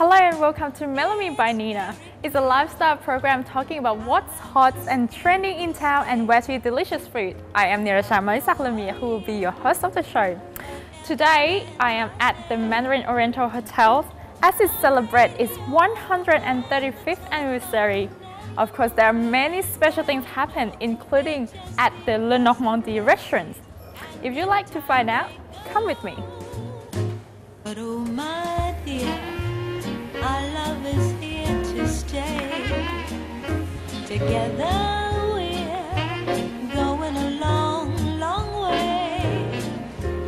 Hello and welcome to Melody by Nina. It's a lifestyle program talking about what's hot and trending in town and where to eat delicious food. I am Nirasha Lamir, who will be your host of the show. Today, I am at the Mandarin Oriental Hotel as it celebrates its 135th anniversary. Of course, there are many special things happen, including at the Le Normandie restaurant. If you'd like to find out, come with me. But oh my dear, our love is here to stay. Together we're going a long, long way.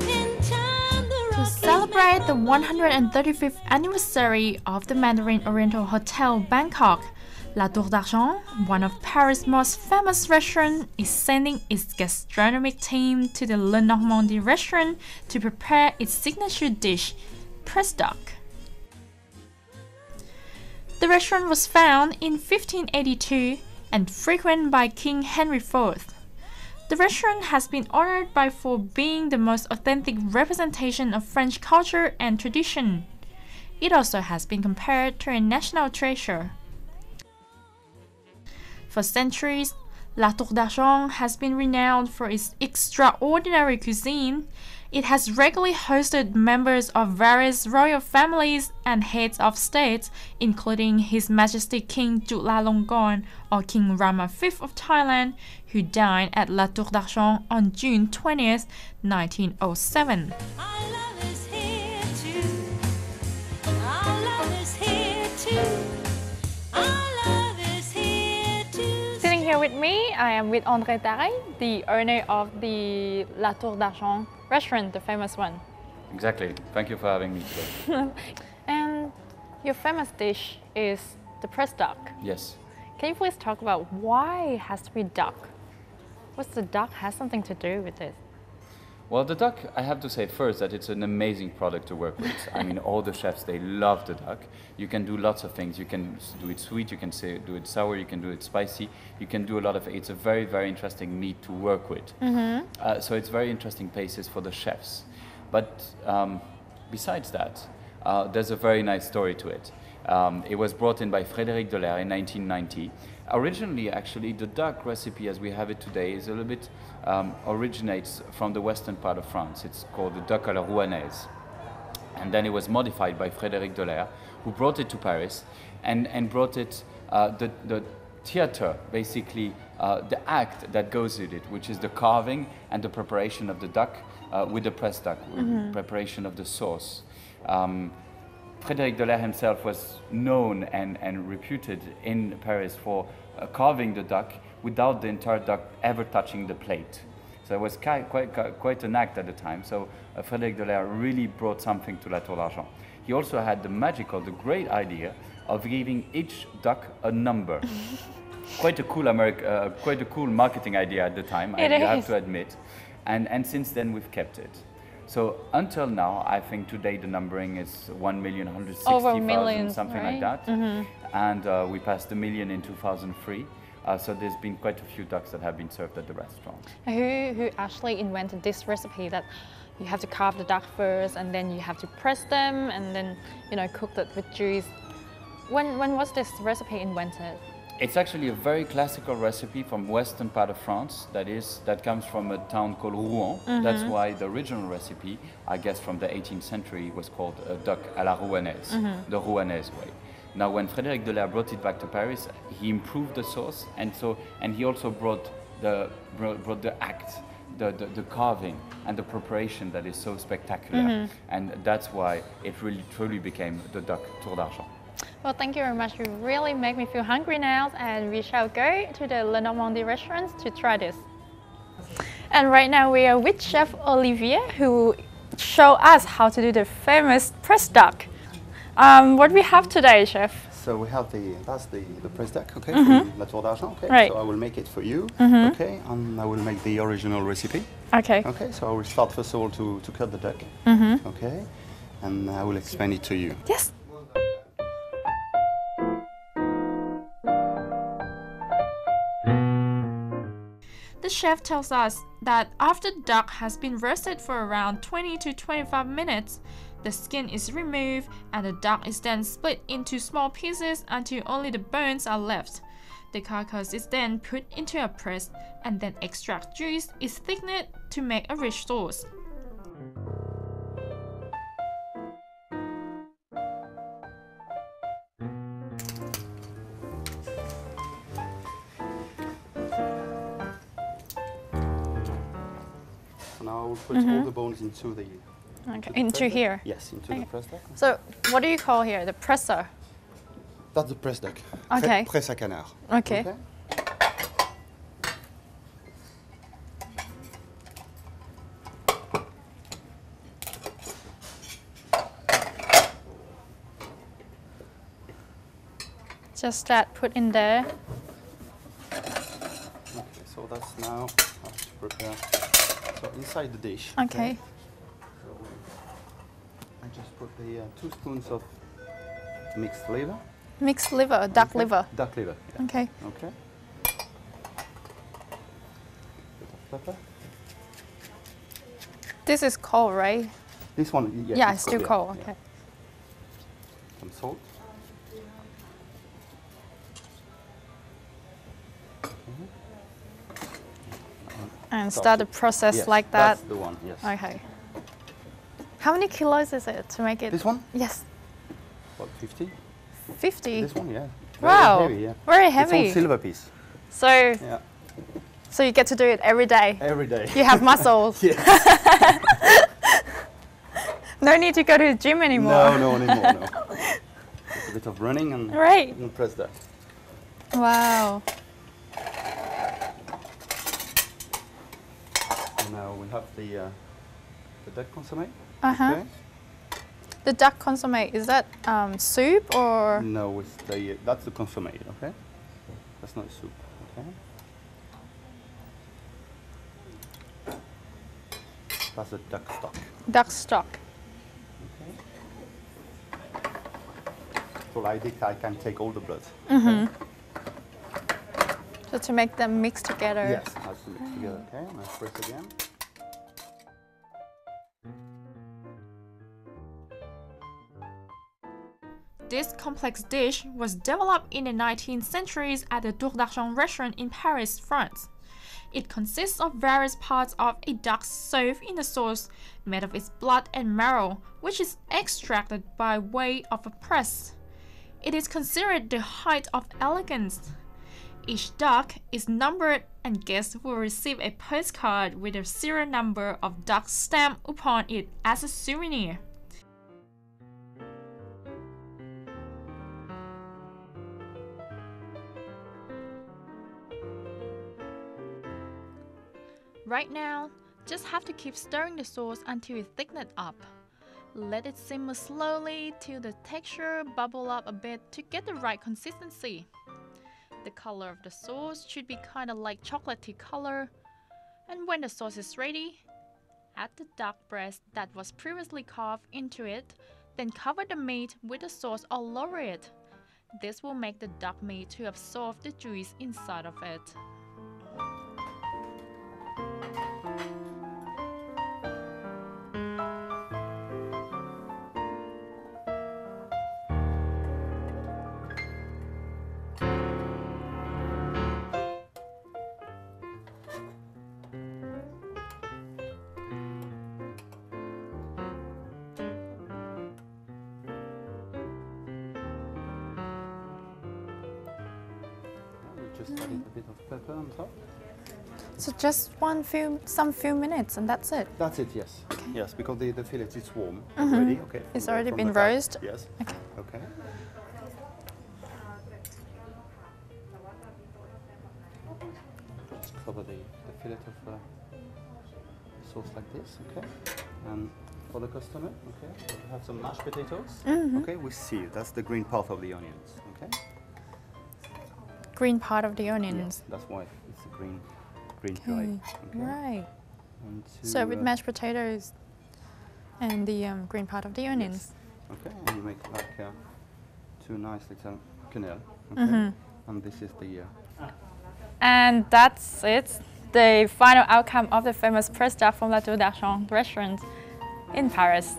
In time the To celebrate the 135th anniversary of the Mandarin Oriental Hotel Bangkok, La Tour d'Argent, one of Paris' most famous restaurants, is sending its gastronomic team to the Le Normandie restaurant to prepare its signature dish, pressed duck. The restaurant was founded in 1582 and frequented by King Henry IV. The restaurant has been honored for being the most authentic representation of French culture and tradition. It also has been compared to a national treasure. For centuries, La Tour d'Argent has been renowned for its extraordinary cuisine. It has regularly hosted members of various royal families and heads of states, including His Majesty King Chulalongkorn or King Rama V of Thailand, who died at La Tour d'Argent on June 20th, 1907. our love is here too. Our love is here too. Our love is here too. Sitting here with me, I am with André Tarey, the owner of the La Tour d'Argent restaurant, the famous one. Exactly. Thank you for having me today. And your famous dish is the pressed duck. Yes. Can you please talk about why it has to be duck? What's the duck has something to do with it? Well, the duck, I have to say first that it's an amazing product to work with. I mean, all the chefs, they love the duck. You can do lots of things. You can do it sweet, you can do it sour, you can do it spicy. You can do a lot of it. It's a very, very interesting meat to work with. So it's very interesting places for the chefs. But besides that, there's a very nice story to it. It was brought in by Frédéric Daulaire in 1990. Originally, actually, the duck recipe as we have it today is a little bit originates from the western part of France. It's called the duck à la rouennaise. And then it was modified by Frédéric Daulaire, who brought it to Paris and brought it the theater, basically the act that goes with it, which is the carving and the preparation of the duck with the pressed duck, with preparation of the sauce. Frédéric Daulaire himself was known and reputed in Paris for carving the duck without the entire duck ever touching the plate. So it was quite an act at the time. So Frédéric Daulaire really brought something to La Tour d'Argent. He also had the great idea of giving each duck a number. Quite a cool marketing idea at the time, I have to admit. And since then we've kept it. So until now, I think today the numbering is 1,160,000, something right? like that. And we passed the million in 2003. So there's been quite a few ducks that have been served at the restaurant. Who actually invented this recipe that you have to carve the duck first and then you have to press them and then cook it with juice? When was this recipe invented? It's actually a very classical recipe from western part of France. That comes from a town called Rouen. That's why the original recipe, I guess from the 18th century, was called a duck à la rouennaise, the Rouennaise way. Now, when Frédéric Daulaire brought it back to Paris, he improved the sauce, and he also brought the act, the carving and the preparation that is so spectacular, and that's why it really truly became the duck Tour d'Argent. Well, thank you very much. You really make me feel hungry now, and we shall go to the Le Normandie restaurant to try this. And right now we are with Chef Olivier, who show us how to do the famous pressed duck. What we have today, Chef? So we have that's the pressed duck, okay, from La Tour d'Argent, okay. Right. So I will make it for you, okay, and I will make the original recipe. Okay. Okay, so I will start first of all to cut the duck, okay, and I will explain it to you. Yes. The chef tells us that after the duck has been roasted for around 20 to 25 minutes, The skin is removed and the duck is then split into small pieces until only the bones are left. The carcass is then put into a press and then extract juice is thickened to make a rich sauce. So now I will put all the bones into the Okay, into here. yes, into the press duck. So what do you call here? The presser. That's the press duck. Okay. Presse à canard. Okay. Just that put in there. Okay, so that's now how to prepare. So inside the dish. Okay. So I just put the 2 spoons of mixed liver. Mixed liver, duck Okay. liver. Duck liver. Yeah. Okay. Okay. Bit of pepper. This is cold, right? This one, yes, Yeah, it's still yeah, cold. yeah. Okay. Some salt. And Salt. start the process Yes, like that. That's the one. Yes. Okay. How many kilos is it to make it? This one? Yes. What, 50? 50. This one, yeah. Wow. Very heavy, yeah. Very It's heavy. all silver piece. So, Yeah. so you get to do it every day. Every day. You have muscles. Yes. No need to go to the gym anymore. No, anymore, no. Just a bit of running and, Right. and press that. Wow. And now we have the duck consommé. Uh-huh. Okay. The duck consommé, is that soup or? No, it's the that's the consommé. Okay. That's not soup. Okay. That's the duck stock. Duck stock. Okay. So like this, I can take all the blood. So to make them mix together. Yes, has to mix together. Okay, let's press again. This complex dish was developed in the 19th centuries at the Tour d'Argent restaurant in Paris, France. It consists of various parts of a duck soaked in the sauce made of its blood and marrow, which is extracted by way of a press. It is considered the height of elegance. Each duck is numbered and guests will receive a postcard with a serial number of ducks stamped upon it as a souvenir. Right now, just have to keep stirring the sauce until it thickens up. Let it simmer slowly till the texture bubble up a bit to get the right consistency. The color of the sauce should be kind of like chocolatey color. And when the sauce is ready, add the duck breast that was previously carved into it, then cover the meat with the sauce all over it. This will make the duck meat to absorb the juice inside of it. Just added a bit of pepper on top. So just some few minutes and that's it. That's it, yes. Yes, because the fillet is warm already. Okay. It's from already from been the back. roasted? Yes. Okay. Okay. Just cover the fillet of sauce like this, okay? And for the customer, okay, we have some mashed potatoes. Okay, we see that's the green part of the onions, okay? Green part of the onions. Yes, that's why it's a green dry. Okay. Right. And to, So with mashed potatoes and the green part of the onions. okay, and you make like 2 nice little quenelles, okay? And this is the And that's it. The final outcome of the famous press duck from La Tour d'Argent restaurant in Paris.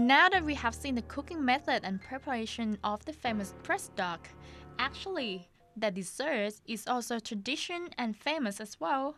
now that we have seen the cooking method and preparation of the famous pressed duck, actually, the dessert is also tradition and famous as well.